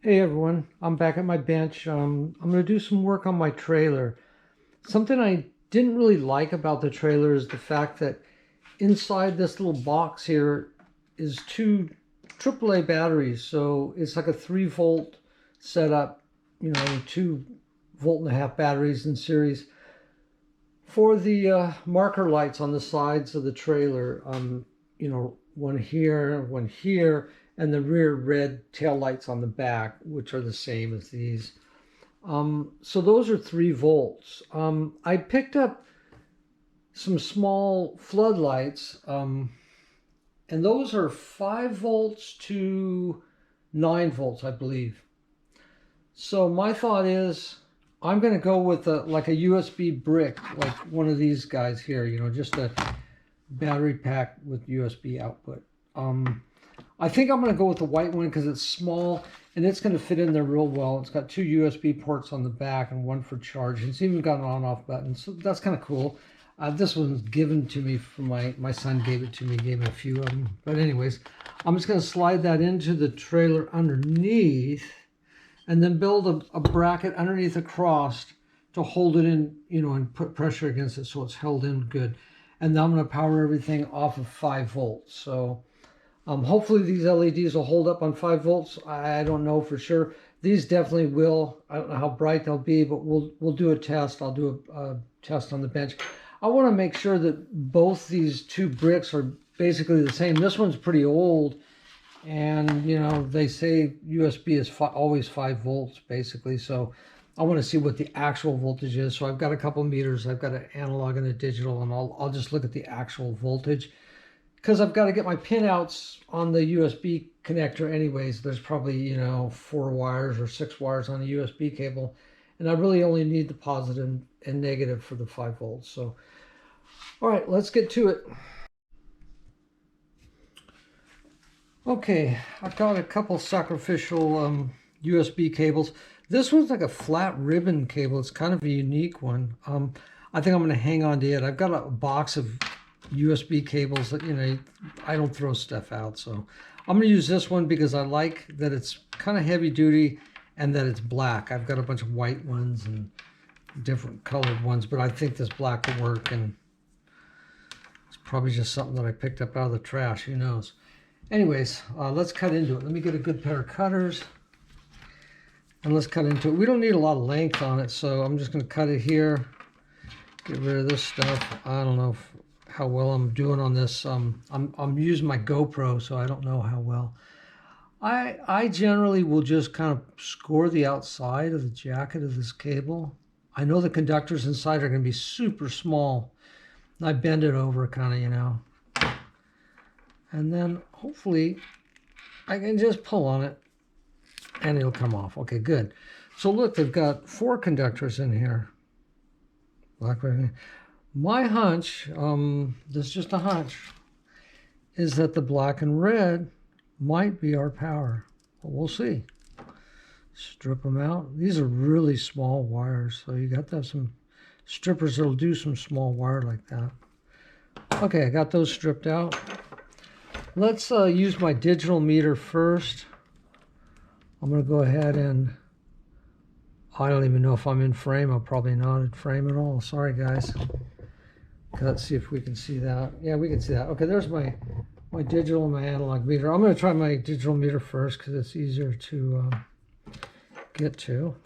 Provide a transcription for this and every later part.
Hey everyone, I'm back at my bench. I'm going to do some work on my trailer. Something I didn't really like about the trailer is the fact that inside this little box here is two AAA batteries. So it's like a 3 volt setup, 2.5 volt batteries in series for the marker lights on the sides of the trailer. One here, and the rear red tail lights on the back, which are the same as these. So those are 3 volts. I picked up some small floodlights, and those are 5 volts to 9 volts, I believe. So my thought is I'm going to go with like a USB brick, like one of these guys here, just a battery pack with USB output. I think I'm going to go with the white one because it's small and it's going to fit in there real well. It's got 2 USB ports on the back and one for charge. It's even got an on-off button, so that's kind of cool. This one's given to me from my son gave it to me, gave me a few of them. But anyways, I'm just going to slide that into the trailer underneath and then build a bracket underneath across to hold it in, and put pressure against it so it's held in good. And then I'm going to power everything off of 5 volts. So hopefully these LEDs will hold up on 5 volts. I don't know for sure. These definitely will. I don't know how bright they'll be, but we'll do a test. I'll do a test on the bench. I want to make sure that both these two bricks are basically the same. This one's pretty old, and they say USB is always 5 volts basically. So I want to see what the actual voltage is. So I've got a couple meters. I've got an analog and a digital, and I'll just look at the actual voltage, because I've got to get my pinouts on the USB connector anyways. There's probably 4 wires or 6 wires on a USB cable, and I really only need the positive and negative for the 5 volts. So all right, let's get to it. Okay, I've got a couple sacrificial USB cables. This one's like a flat ribbon cable. It's kind of a unique one. I think I'm going to hang on to it. I've got a box of USB cables that, I don't throw stuff out. So I'm going to use this one because I like that it's kind of heavy duty and that it's black. I've got a bunch of white ones and different colored ones, but I think this black will work, and it's probably just something that I picked up out of the trash. Who knows? Anyways, let's cut into it. Let me get a good pair of cutters and let's cut into it. We don't need a lot of length on it, so I'm just going to cut it here. Get rid of this stuff. I don't know how well I'm doing on this. I'm using my GoPro, so I don't know how well. I generally will just kind of score the outside of the jacket of this cable. I know the conductors inside are going to be super small. I bend it over kind of, and then hopefully I can just pull on it and it'll come off. Okay, good. So look, they've got 4 conductors in here. Black, red. My hunch, this is just a hunch, is that the black and red might be our power. But we'll see. Strip them out. These are really small wires, so you got to have some strippers that'll do some small wire like that. Okay, I got those stripped out. Let's use my digital meter first. I'm going to go ahead and, I don't even know if I'm in frame. I'm probably not in frame at all. Sorry, guys. Let's see if we can see that. Yeah, we can see that. Okay, there's my digital and my analog meter. I'm going to try my digital meter first because it's easier to get to.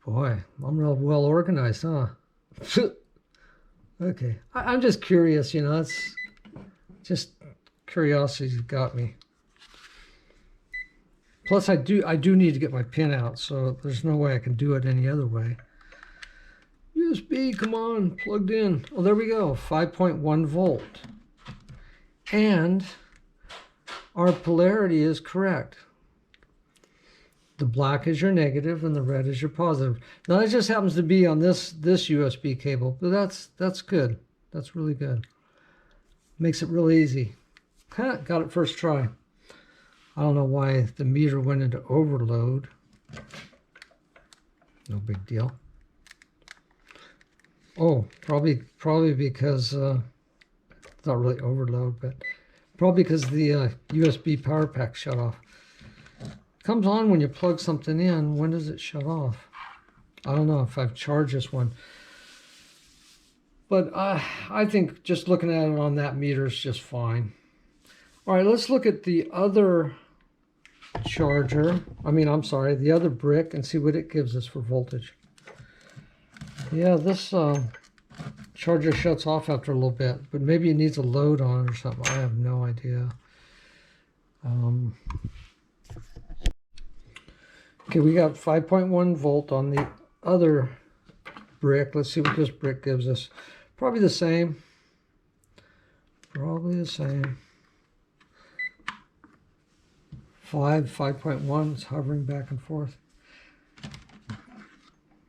Boy, I'm real well organized, huh? Okay, I'm just curious, it's just curiosity's got me. Plus, I do need to get my pin out, so there's no way I can do it any other way. USB, come on, plugged in. Oh, there we go, 5.1 volt. And our polarity is correct. The black is your negative and the red is your positive. Now, that just happens to be on this USB cable, but that's good. That's really good. Makes it real easy. Got it first try. I don't know why the meter went into overload. No big deal. Oh, probably because it's not really overload, but probably because the USB power pack shut off. comes on when you plug something in. When does it shut off? I don't know if I've charged this one. But I think just looking at it on that meter is just fine. All right, let's look at the other charger. I'm sorry, the other brick and see what it gives us for voltage. Yeah, this charger shuts off after a little bit, but maybe it needs a load on it or something. I have no idea. Okay, we got 5.1 volt on the other brick. Let's see what this brick gives us. Probably the same. Probably the same. 5.1. It's hovering back and forth.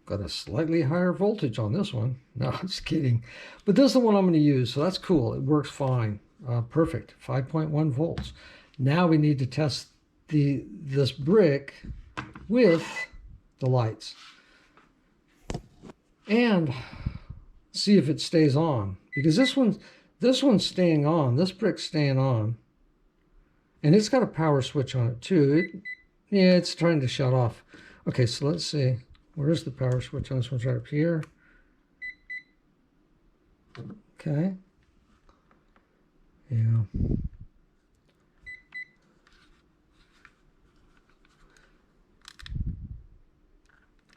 Got a slightly higher voltage on this one. No, I'm just kidding. But this is the one I'm going to use, so that's cool. It works fine. Perfect. 5.1 volts. Now we need to test this brick with the lights and see if it stays on, because this one's staying on. This brick's staying on, and it's got a power switch on it too. Yeah, it's trying to shut off. Okay, so let's see. Where's the power switch on this one's right up here. Okay. Yeah.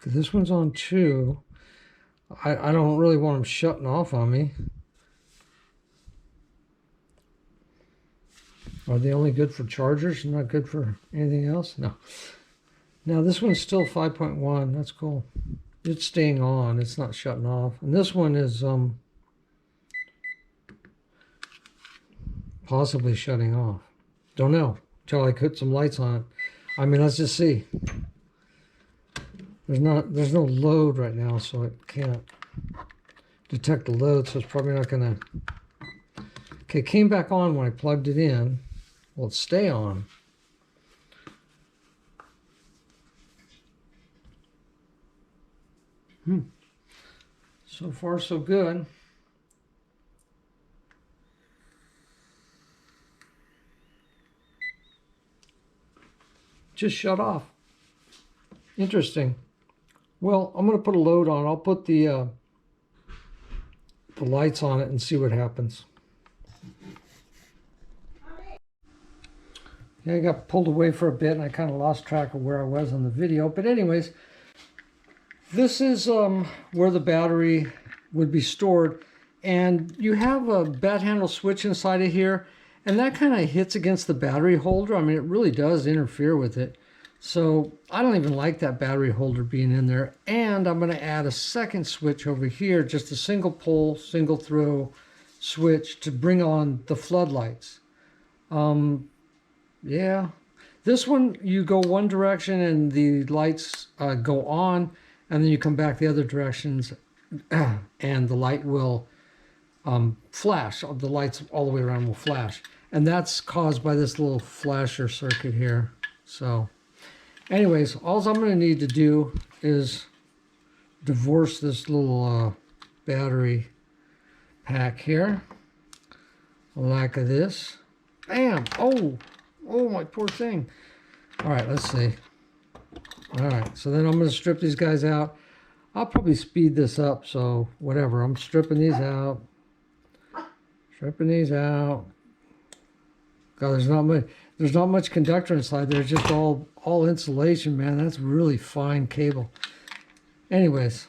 This one's on 2. I don't really want them shutting off on me. Are they only good for chargers? Not good for anything else? No. Now this one's still 5.1. That's cool. It's staying on. It's not shutting off. And this one is possibly shutting off. Don't know until I put some lights on it. Let's just see. There's no load right now, so it can't detect the load, so it's probably not gonna. Okay, it came back on when I plugged it in. Well, it stay on. So far, so good. Just shut off. Interesting. Well, I'm going to put a load on. I'll put the lights on it and see what happens. Yeah, I got pulled away for a bit and I kind of lost track of where I was on the video. But anyways, this is where the battery would be stored. And you have a bat handle switch inside of here. And that kind of hits against the battery holder. It really does interfere with it. So I don't even like that battery holder being in there. And I'm going to add a second switch over here, just a single pole, single throw switch to bring on the floodlights. Yeah, this one you go one direction and the lights go on, and then you come back the other directions and the light will flash. The lights all the way around will flash. And that's caused by this little flasher circuit here. So anyways, all I'm going to need to do is divorce this little battery pack here, like this. Bam! Oh, my poor thing. All right, let's see. All right, so then I'm going to strip these guys out. I'll probably speed this up, so whatever. I'm stripping these out. Stripping these out. God, there's not much conductor inside there. It's just all insulation, man. That's really fine cable. Anyways,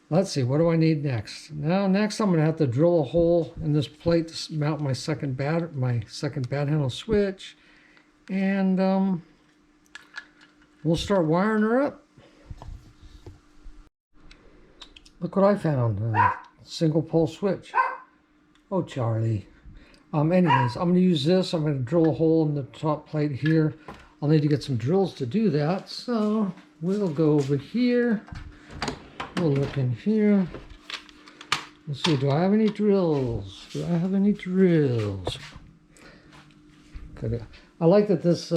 let's see. What do I need next? Now, next I'm going to have to drill a hole in this plate to mount my second bat handle switch, and we'll start wiring her up. Look what I found. Single pole switch. Oh, Charlie. Anyways, I'm going to use this. I'm going to drill a hole in the top plate here. I'll need to get some drills to do that. So we'll go over here. We'll look in here. Let's see, do I have any drills? Do I have any drills? I like that this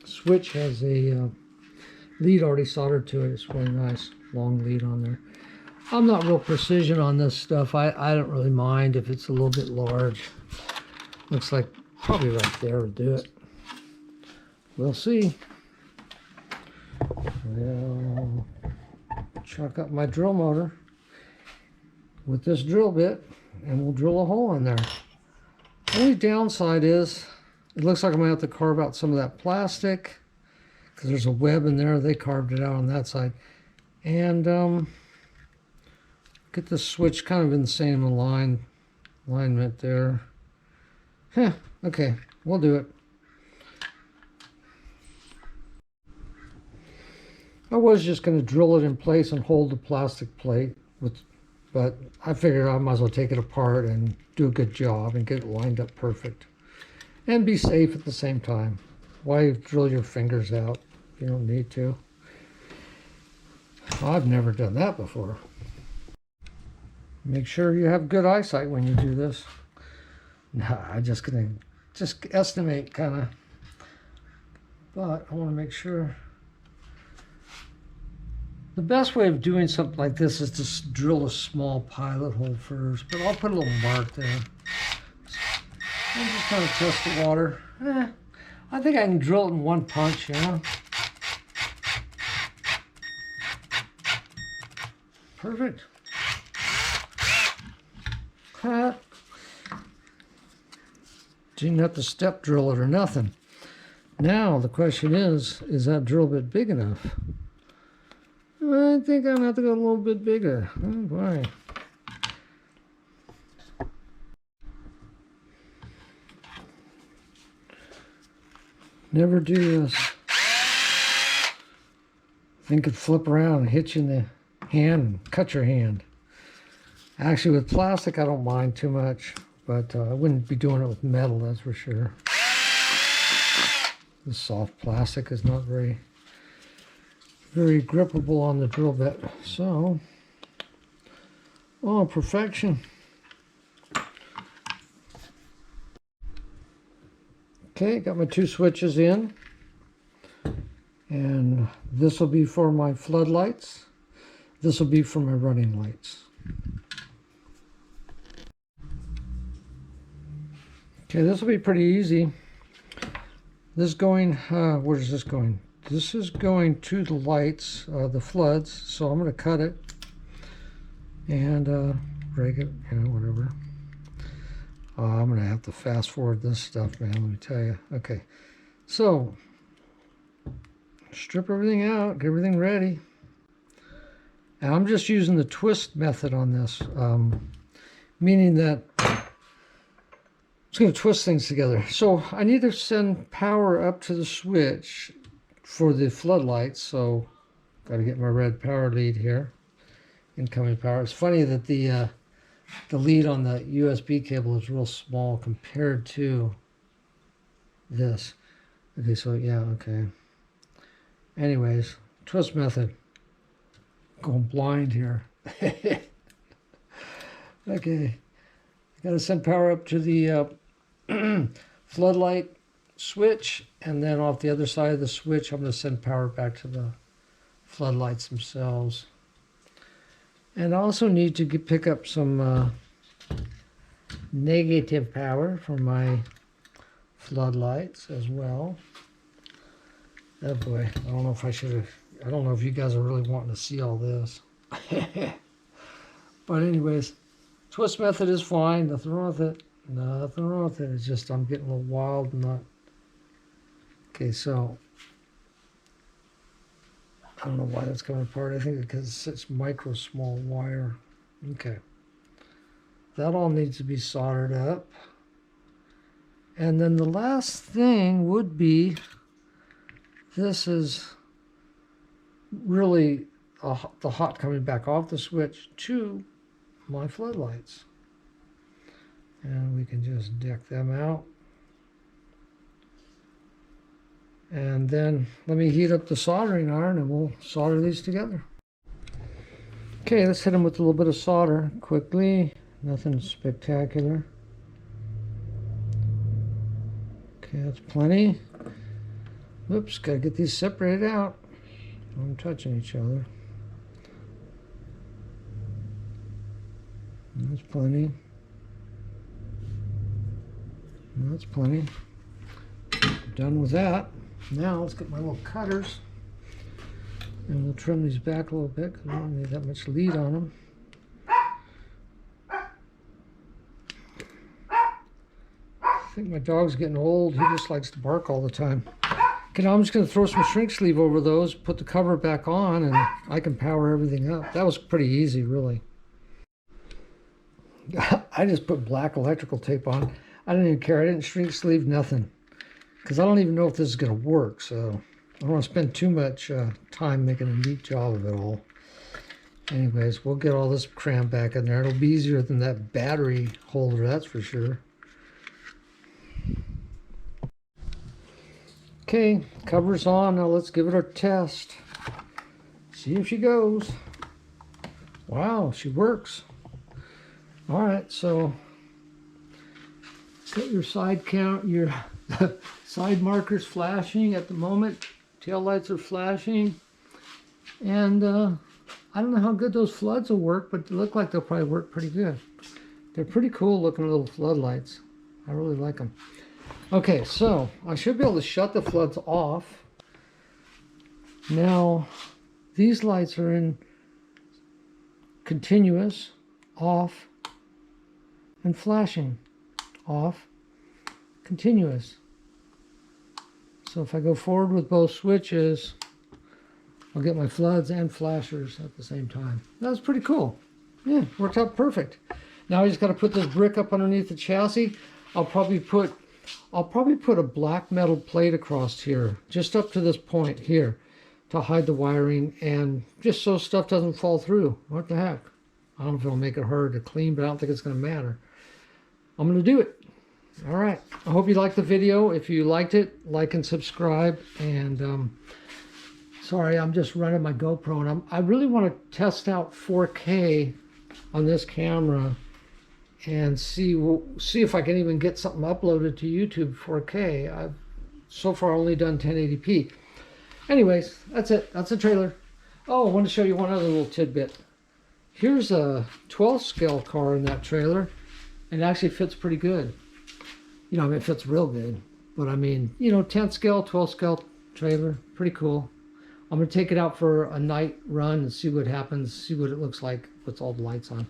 switch has a lead already soldered to it. It's really nice, long lead on there. I'm not real precision on this stuff. I don't really mind if it's a little bit large. Looks like probably right there will do it. We'll see. We'll chuck up my drill motor with this drill bit and we'll drill a hole in there. Only downside is it looks like I'm gonna have to carve out some of that plastic because there's a web in there. They carved it out on that side. And get the switch kind of in the same alignment there. Okay, we'll do it. I was just going to drill it in place and hold the plastic plate, but I figured I might as well take it apart and do a good job and get it lined up perfect. And be safe at the same time. Why drill your fingers out? You don't need to. I've never done that before. Make sure you have good eyesight when you do this. Nah, I'm just gonna estimate kind of, but I want to make sure. The best way of doing something like this is to drill a small pilot hole first, but I'll put a little mark there. I'll just kind of test the water. I think I can drill it in one punch, you know. Perfect. Didn't have to step drill it or nothing. Now the question is that drill bit big enough? I think I'm gonna have to go a little bit bigger. Oh boy. Never do this. Thing could flip around and hit you in the hand and cut your hand. Actually, with plastic, I don't mind too much, but I wouldn't be doing it with metal, that's for sure. The soft plastic is not very grippable on the drill bit. So, oh, perfection. Okay, got my two switches in. And this will be for my floodlights. This will be for my running lights. Okay, this will be pretty easy. This is going, where is this going? This is going to the lights, the floods. So I'm going to cut it and break it, you know, whatever. I'm going to have to fast forward this stuff, man, let me tell you. Okay, so strip everything out, get everything ready. And I'm just using the twist method on this, meaning that it's going to twist things together. So I need to send power up to the switch for the floodlights. So got to get my red power lead here, incoming power. It's funny that the lead on the USB cable is real small compared to this. Okay, so yeah, okay. Anyways, twist method. Going blind here. Okay, got to send power up to the floodlight switch, and then off the other side of the switch, I'm going to send power back to the floodlights themselves. And I also need to pick up some negative power for my floodlights as well. Oh boy, I don't know if I should have, I don't know if you guys are really wanting to see all this. But anyways, twist method is fine, nothing wrong with it. Nothing wrong with it, it's just I'm getting a little wild and not. Okay, so I don't know why that's coming apart. I think because it's such micro small wire. Okay. That all needs to be soldered up. And then the last thing would be, this is really the hot coming back off the switch to my floodlights. And we can just deck them out. And then let me heat up the soldering iron and we'll solder these together. Okay, let's hit them with a little bit of solder quickly. Nothing spectacular. Okay, that's plenty. Oops, gotta get these separated out. I'm touching each other. That's plenty. That's plenty. Done with that. Now let's get my little cutters and we'll trim these back a little bit because we don't need that much lead on them. I think my dog's getting old. He just likes to bark all the time. Okay, now I'm just going to throw some shrink sleeve over those, put the cover back on, and I can power everything up. That was pretty easy, really. I just put black electrical tape on. I didn't even care. I didn't shrink sleeve nothing because I don't even know if this is going to work. So I don't want to spend too much time making a neat job of it all. Anyways, we'll get all this crammed back in there. It'll be easier than that battery holder, that's for sure. Okay, cover's on. Now let's give it a test. See if she goes. Wow, she works. All right, so set your side count, your side markers flashing at the moment. Tail lights are flashing. And I don't know how good those floods will work, but they look like they'll probably work pretty good. They're pretty cool looking little floodlights. I really like them. Okay, so I should be able to shut the floods off. Now, these lights are in continuous, off, and flashing, off, continuous. So if I go forward with both switches, I'll get my floods and flashers at the same time. That's pretty cool. Yeah, worked out perfect. Now I just got to put this brick up underneath the chassis. I'll probably put a black metal plate across here, just up to this point here, to hide the wiring and just so stuff doesn't fall through. What the heck? I don't know if it'll make it harder to clean, but I don't think it's going to matter. I'm going to do it. All right. I hope you liked the video. If you liked it, like and subscribe. And sorry, I'm just running my GoPro, and I really want to test out 4K on this camera and see if I can even get something uploaded to YouTube 4K. I've so far only done 1080p. Anyways, that's it. That's the trailer. Oh, I want to show you one other little tidbit. Here's a 12 scale car in that trailer, and it actually fits pretty good. You know, I mean, it fits real good. But I mean, you know, 10 scale, 12 scale trailer, pretty cool. I'm going to take it out for a night run and see what happens, see what it looks like with all the lights on.